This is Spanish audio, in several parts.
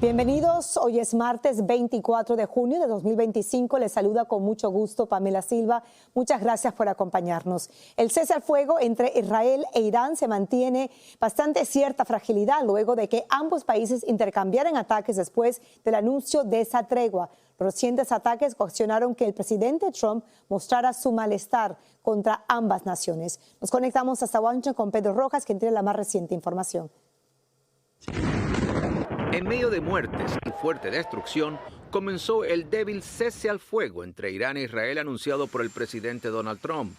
Bienvenidos, hoy es martes 24 de junio de 2025. Les saluda con mucho gusto Pamela Silva. Muchas gracias por acompañarnos. El cese al fuego entre Israel e Irán se mantiene bastante cierta fragilidad luego de que ambos países intercambiaran ataques después del anuncio de esa tregua. Los recientes ataques ocasionaron que el presidente Trump mostrara su malestar contra ambas naciones. Nos conectamos hasta Washington con Pedro Rojas, quien tiene la más reciente información. En medio de muertes y fuerte destrucción, comenzó el débil cese al fuego entre Irán e Israel anunciado por el presidente Donald Trump.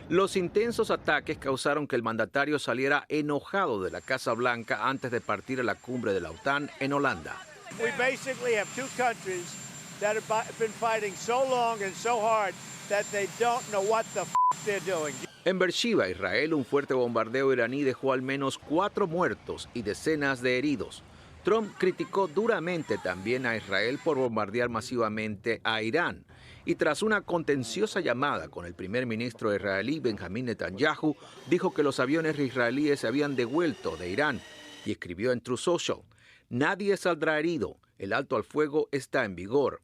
Los intensos ataques causaron que el mandatario saliera enojado de la Casa Blanca antes de partir a la cumbre de la OTAN en Holanda. We basically have two countries that have been fighting so long and so hard that they don't know what the they're doing. En Beersheba, Israel, un fuerte bombardeo iraní dejó al menos 4 muertos y decenas de heridos. Trump criticó duramente también a Israel por bombardear masivamente a Irán. Y tras una contenciosa llamada con el primer ministro israelí Benjamin Netanyahu, dijo que los aviones israelíes se habían devuelto de Irán y escribió en Truth Social: "Nadie saldrá herido, el alto al fuego está en vigor".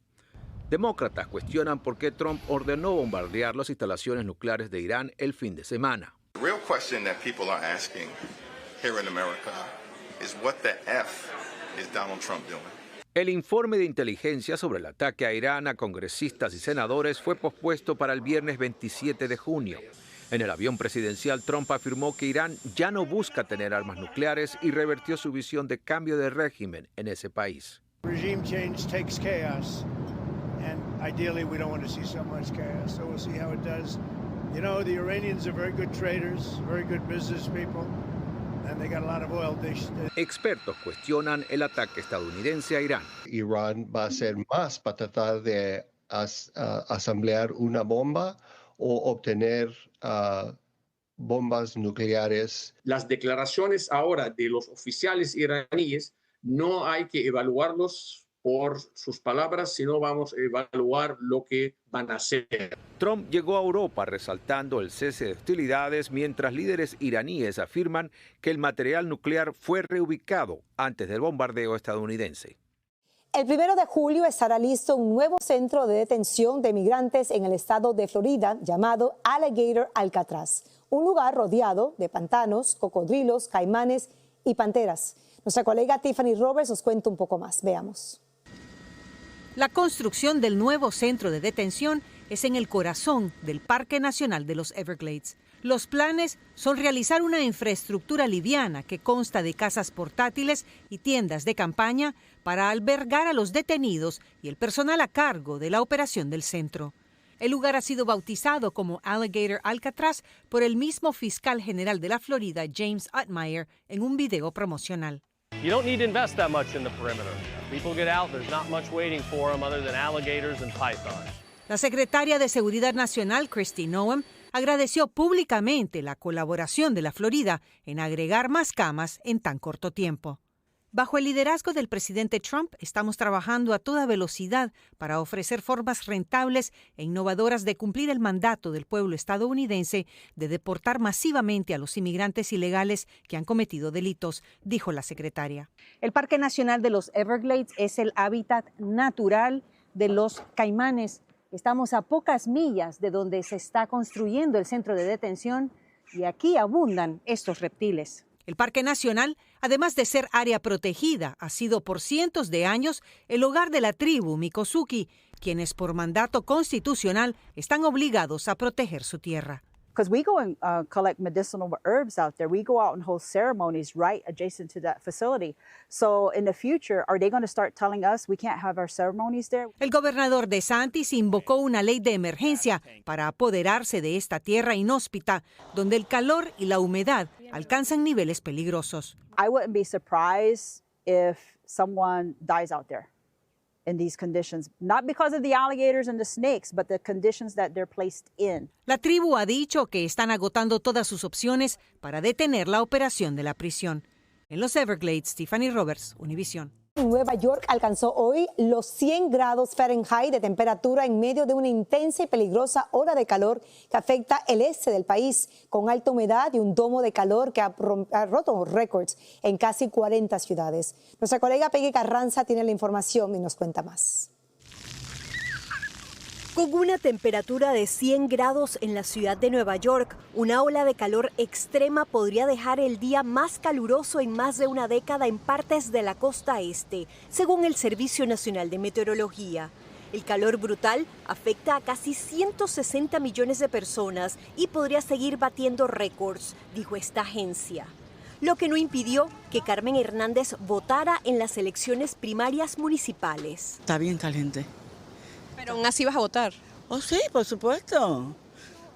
Demócratas cuestionan por qué Trump ordenó bombardear las instalaciones nucleares de Irán el fin de semana. The real question that people are asking here in America is what the F is Donald Trump doing? El informe de inteligencia sobre el ataque a Irán a congresistas y senadores fue pospuesto para el viernes 27 de junio. En el avión presidencial, Trump afirmó que Irán ya no busca tener armas nucleares y revertió su visión de cambio de régimen en ese país. Regime change takes chaos, and ideally we don't want to see so much chaos, so we'll see how it does. You know, the Iranians are very good traders, very good business people. Expertos cuestionan el ataque estadounidense a Irán. Irán va a hacer más para tratar de asamblear una bomba o obtener bombas nucleares. Las declaraciones ahora de los oficiales iraníes no hay que evaluarlos por sus palabras, sino vamos a evaluar lo que van a hacer. Trump llegó a Europa resaltando el cese de hostilidades, mientras líderes iraníes afirman que el material nuclear fue reubicado antes del bombardeo estadounidense. El 1 de julio estará listo un nuevo centro de detención de migrantes en el estado de Florida llamado Alligator Alcatraz, un lugar rodeado de pantanos, cocodrilos, caimanes y panteras. Nuestra colega Tiffany Roberts nos cuenta un poco más. Veamos. La construcción del nuevo centro de detención es en el corazón del Parque Nacional de los Everglades. Los planes son realizar una infraestructura liviana que consta de casas portátiles y tiendas de campaña para albergar a los detenidos y el personal a cargo de la operación del centro. El lugar ha sido bautizado como Alligator Alcatraz por el mismo fiscal general de la Florida, James Otmire, en un video promocional. You don't need to invest that much in the perimeter. People get out, there's not much waiting for them other than alligators and pythons. La secretaria de Seguridad Nacional, Kristi Noem, agradeció públicamente la colaboración de la Florida en agregar más camas en tan corto tiempo. Bajo el liderazgo del presidente Trump, estamos trabajando a toda velocidad para ofrecer formas rentables e innovadoras de cumplir el mandato del pueblo estadounidense de deportar masivamente a los inmigrantes ilegales que han cometido delitos, dijo la secretaria. El Parque Nacional de los Everglades es el hábitat natural de los caimanes. Estamos a pocas millas de donde se está construyendo el centro de detención y aquí abundan estos reptiles. El Parque Nacional, además de ser área protegida, ha sido por cientos de años el hogar de la tribu Miccosukee, quienes por mandato constitucional están obligados a proteger su tierra. Because we go and collect medicinal herbs out there. We go out and hold ceremonies right adjacent to that facility. So in the future, are they going to start telling us we can't have our ceremonies there? El gobernador DeSantis invocó una ley de emergencia para apoderarse de esta tierra inhóspita, donde el calor y la humedad alcanzan niveles peligrosos. I wouldn't be surprised if someone dies out there in these conditions, not because of the alligators and the snakes, but the conditions that they're placed in. La tribu ha dicho que están agotando todas sus opciones para detener la operación de la prisión. En los Everglades, Tiffany Roberts, Univision. En Nueva York alcanzó hoy los 100 grados Fahrenheit de temperatura en medio de una intensa y peligrosa ola de calor que afecta el este del país, con alta humedad y un domo de calor que ha roto récords en casi 40 ciudades. Nuestra colega Peggy Carranza tiene la información y nos cuenta más. Con una temperatura de 100 grados en la ciudad de Nueva York, una ola de calor extrema podría dejar el día más caluroso en más de una década en partes de la costa este, según el Servicio Nacional de Meteorología. El calor brutal afecta a casi 160 millones de personas y podría seguir batiendo récords, dijo esta agencia. Lo que no impidió que Carmen Hernández votara en las elecciones primarias municipales. Está bien caliente. Pero aún así vas a votar. Oh, sí, por supuesto.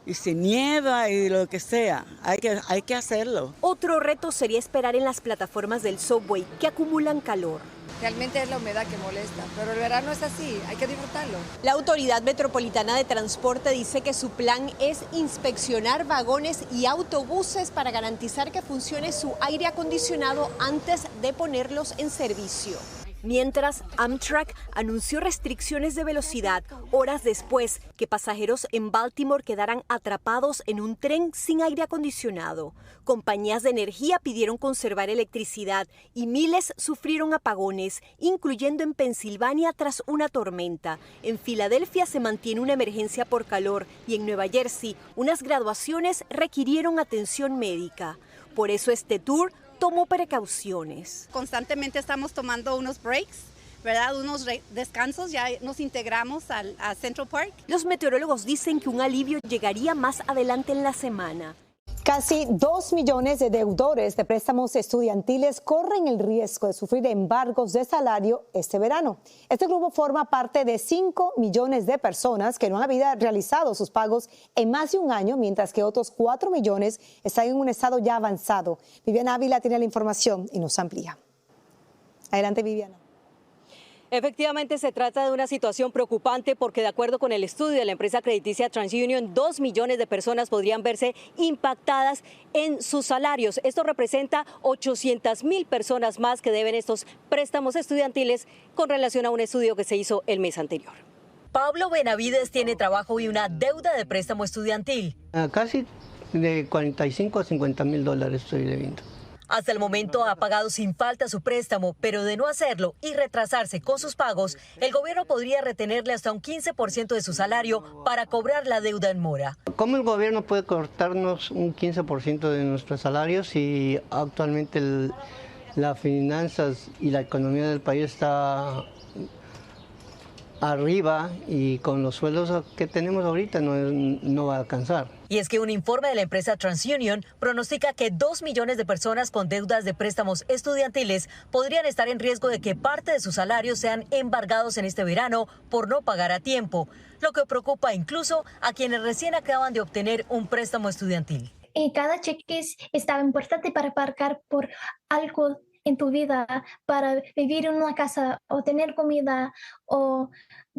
Y si nieva y lo que sea, hay que hacerlo. Otro reto sería esperar en las plataformas del subway que acumulan calor. Realmente es la humedad que molesta, pero el verano es así, hay que disfrutarlo. La Autoridad Metropolitana de Transporte dice que su plan es inspeccionar vagones y autobuses para garantizar que funcione su aire acondicionado antes de ponerlos en servicio. Mientras, Amtrak anunció restricciones de velocidad horas después que pasajeros en Baltimore quedaran atrapados en un tren sin aire acondicionado. Compañías de energía pidieron conservar electricidad y miles sufrieron apagones, incluyendo en Pensilvania tras una tormenta. En Filadelfia se mantiene una emergencia por calor y en Nueva Jersey unas graduaciones requirieron atención médica. Por eso este tour tomó precauciones. Constantemente estamos tomando unos breaks, ¿verdad? Unos descansos, ya nos integramos a Central Park. Los meteorólogos dicen que un alivio llegaría más adelante en la semana. Casi 2 millones de deudores de préstamos estudiantiles corren el riesgo de sufrir embargos de salario este verano. Este grupo forma parte de 5 millones de personas que no han realizado sus pagos en más de un año, mientras que otros 4 millones están en un estado ya avanzado. Viviana Ávila tiene la información y nos amplía. Adelante, Viviana. Efectivamente, se trata de una situación preocupante porque, de acuerdo con el estudio de la empresa crediticia TransUnion, 2 millones de personas podrían verse impactadas en sus salarios. Esto representa 800,000 personas más que deben estos préstamos estudiantiles con relación a un estudio que se hizo el mes anterior. Pablo Benavides tiene trabajo y una deuda de préstamo estudiantil. Casi de 45 a 50 mil dólares estoy debiendo. Hasta el momento ha pagado sin falta su préstamo, pero de no hacerlo y retrasarse con sus pagos, el gobierno podría retenerle hasta un 15% de su salario para cobrar la deuda en mora. ¿Cómo el gobierno puede cortarnos un 15% de nuestros salarios si actualmente las finanzas y la economía del país está arriba y con los sueldos que tenemos ahorita no va a alcanzar? Y es que un informe de la empresa TransUnion pronostica que 2 millones de personas con deudas de préstamos estudiantiles podrían estar en riesgo de que parte de sus salarios sean embargados en este verano por no pagar a tiempo, lo que preocupa incluso a quienes recién acaban de obtener un préstamo estudiantil. Cada cheque está importante para pagar por algo en tu vida, para vivir en una casa o tener comida o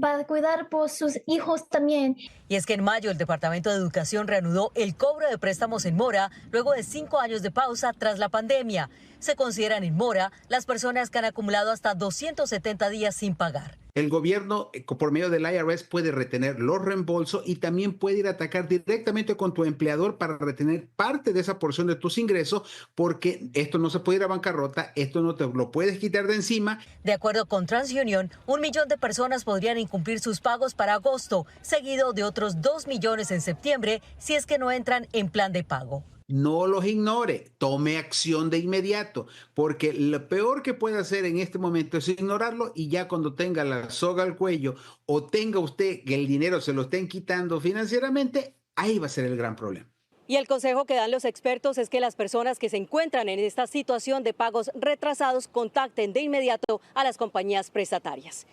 para cuidar por sus hijos también. Y es que en mayo el Departamento de Educación reanudó el cobro de préstamos en mora luego de 5 años de pausa tras la pandemia. Se consideran en mora las personas que han acumulado hasta 270 días sin pagar. El gobierno, por medio del IRS, puede retener los reembolsos y también puede ir a atacar directamente con tu empleador para retener parte de esa porción de tus ingresos, porque esto no se puede ir a bancarrota, esto no te lo puedes quitar de encima. De acuerdo con TransUnion, 1 millón de personas podrían incumplir sus pagos para agosto, seguido de otros 2 millones en septiembre si es que no entran en plan de pago. No los ignore, tome acción de inmediato, porque lo peor que puede hacer en este momento es ignorarlo y ya cuando tenga la soga al cuello o tenga usted que el dinero se lo estén quitando financieramente, ahí va a ser el gran problema. Y el consejo que dan los expertos es que las personas que se encuentran en esta situación de pagos retrasados contacten de inmediato a las compañías prestatarias.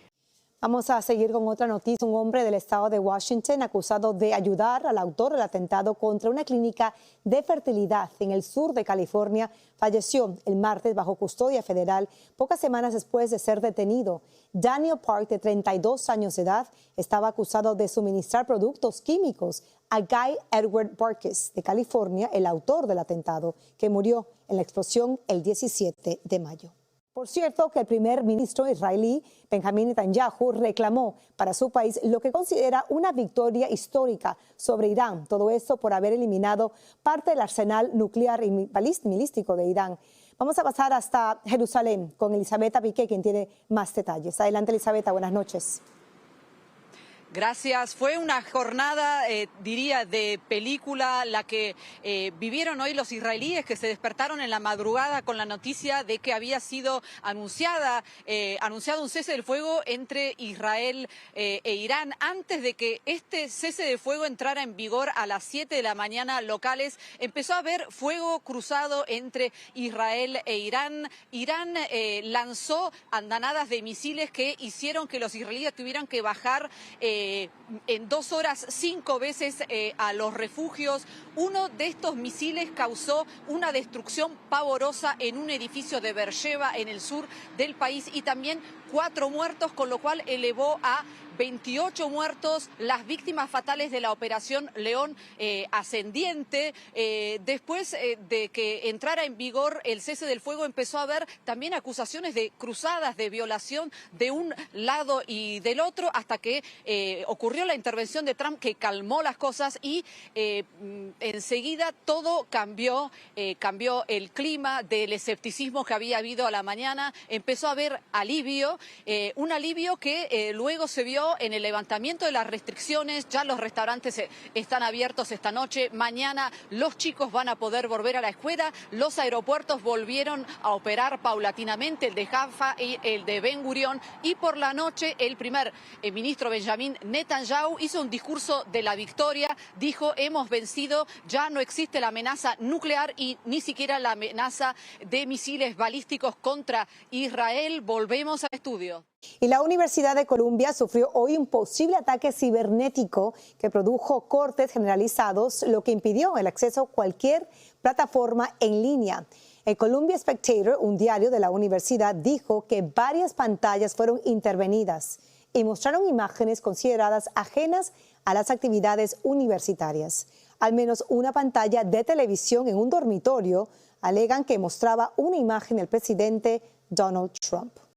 Vamos a seguir con otra noticia. Un hombre del estado de Washington acusado de ayudar al autor del atentado contra una clínica de fertilidad en el sur de California falleció el martes bajo custodia federal, pocas semanas después de ser detenido. Daniel Park, de 32 años de edad, estaba acusado de suministrar productos químicos a Guy Edward Barkis, de California, el autor del atentado, que murió en la explosión el 17 de mayo. Por cierto, que el primer ministro israelí, Benjamín Netanyahu, reclamó para su país lo que considera una victoria histórica sobre Irán. Todo esto por haber eliminado parte del arsenal nuclear y balístico de Irán. Vamos a pasar hasta Jerusalén con Elisabetta Piqué, quien tiene más detalles. Adelante, Elisabetta, buenas noches. Gracias. Fue una jornada, diría, de película la que vivieron hoy los israelíes, que se despertaron en la madrugada con la noticia de que había sido anunciado un cese del fuego entre Israel e Irán. Antes de que este cese de fuego entrara en vigor a las 7 de la mañana locales, empezó a haber fuego cruzado entre Israel e Irán. Irán lanzó andanadas de misiles que hicieron que los israelíes tuvieran que bajar en 2 horas 5 veces a los refugios. Uno de estos misiles causó una destrucción pavorosa en un edificio de Beersheba, en el sur del país, y también 4 muertos, con lo cual elevó a 28 muertos las víctimas fatales de la Operación León Ascendiente. Después de que entrara en vigor el cese del fuego, empezó a haber también acusaciones de cruzadas, de violación de un lado y del otro, hasta que ocurrió la intervención de Trump, que calmó las cosas, y enseguida todo cambió. Cambió el clima del escepticismo que había habido a la mañana. Empezó a haber alivio, un alivio que luego se vio en el levantamiento de las restricciones. Ya los restaurantes están abiertos esta noche. Mañana los chicos van a poder volver a la escuela. Los aeropuertos volvieron a operar paulatinamente, el de Jaffa y el de Ben Gurión. Y por la noche el primer ministro Benjamín Netanyahu hizo un discurso de la victoria. Dijo: hemos vencido, ya no existe la amenaza nuclear y ni siquiera la amenaza de misiles balísticos contra Israel. Volvemos al estudio. Y la Universidad de Columbia sufrió hoy un posible ataque cibernético que produjo cortes generalizados, lo que impidió el acceso a cualquier plataforma en línea. El Columbia Spectator, un diario de la universidad, dijo que varias pantallas fueron intervenidas y mostraron imágenes consideradas ajenas a las actividades universitarias. Al menos una pantalla de televisión en un dormitorio alegan que mostraba una imagen del presidente Donald Trump.